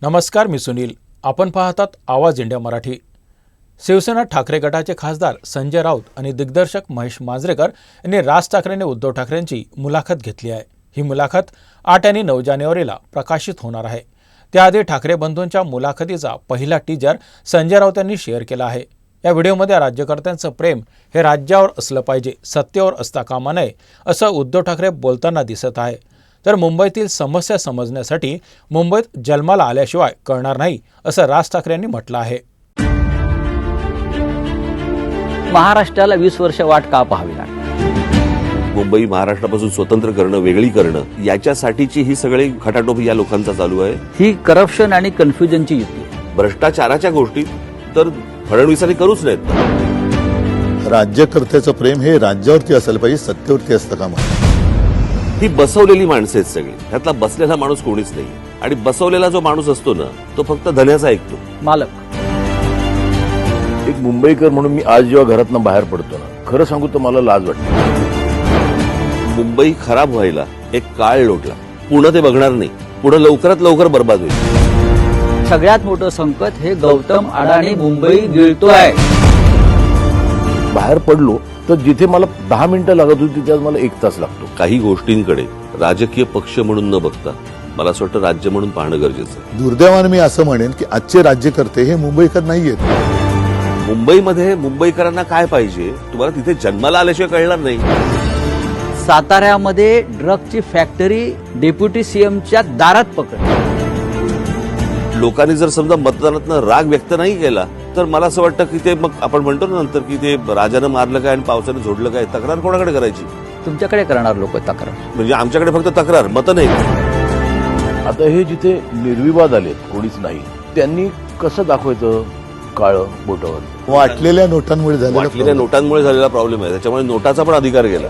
नमस्कार, मी सुनील. आपण पाहतात आवाज इंडिया मराठी. शिवसेना ठाकरे गटाचे खासदार संजय राऊत आणि दिग्दर्शक महेश मांजरेकर यांनी राज ठाकरेंनी उद्धव ठाकरेंची मुलाखत घेतली आहे. ही मुलाखत 8 आणि 9 जानेवारीला प्रकाशित होणार आहे. त्याआधी ठाकरे बंधूंच्या मुलाखतीचा पहिला टीजर संजय राऊत यांनी शेअर केला आहे. या व्हिडिओमध्ये राज्यकर्त्यांचं प्रेम हे राज्यावर असलं पाहिजे, सत्तेवर असता कामा नये, असं उद्धव ठाकरे बोलताना दिसत आहे. तर मुंबईतील समस्या समजण्यासाठी मुंबईत जन्माला आल्याशिवाय कळणार नाही, असं राज ठाकरे यांनी म्हटलं आहे. महाराष्ट्राला 20 वर्ष वाट का पाहावी लागली? मुंबई महाराष्ट्रापासून स्वतंत्र करणं, वेगळी करणं, याच्यासाठीची ही सगळी खटाटोप या लोकांचा चालू आहे. ही करप्शन आणि कन्फ्युजनची युती. भ्रष्टाचाराच्या गोष्टी तर फडणवीसांनी करूच नाहीत. राज्यकर्त्याचं प्रेम हे राज्यावरती असायला पाहिजे, सत्तेवरती असतं कामा नये. ही बसवलेली माणसं आहेत सगळी. त्यातला बसलेला माणूस कोणीच नाही. आणि बसवलेला जो माणूस असतो ना, तो फक्त धन्याचा ऐकतो. मालक एक मुंबईकर म्हणून मी आज जेव्हा घरातनं बाहेर पडतो ना, खरं सांगू तर मला लाज वाटते. मुंबई खराब व्हायला एक काळ लोटला. पुढं ते बघणार नाही. पुढं लवकरात लवकर बर्बाद होईल. सगळ्यात मोठं संकट हे गौतम अडाणी मुंबई गिळतोय. बाहेर पडलो तर जिथे मला 10 मिनिटं लागत होती तिथे मला 1 तास लागतो. काही गोष्टींकडे राजकीय पक्ष म्हणून न बघता मला असं वाटतं राज्य म्हणून पाहणं गरजेचं आहे. दुर्दैवाने मी असं म्हणेन की आजचे राज्यकर्ते हे मुंबईकर नाहीयेत. मुंबईमध्ये मुंबईकरांना काय पाहिजे तुम्हाला तिथे जन्माला आल्याशिवाय कळणार नाही. साताऱ्यामध्ये ड्रगची फॅक्टरी डेप्युटी सीएमच्या दारात पकडली. लोकांनी जर समजा मतदानातनं राग व्यक्त नाही केला तर मला असं वाटतं की ते मग आपण म्हणतो ना नंतर की ते राजानं मारलं काय आणि पावसानं झोडलं काय, तक्रार कोणाकडे करायची? तुमच्याकडे करणार लोक तक्रार. म्हणजे आमच्याकडे फक्त तक्रार, मतं नाही. आता हे जिथे निर्विवाद आलेत, कोणीच नाही, त्यांनी कसं दाखवायचं काळं बोटावर? वाटलेल्या नोटांमुळे झालेला वाटलेल्या नोटांमुळे झालेला प्रॉब्लेम आहे. त्याच्यामुळे नोटाचा पण अधिकार गेला.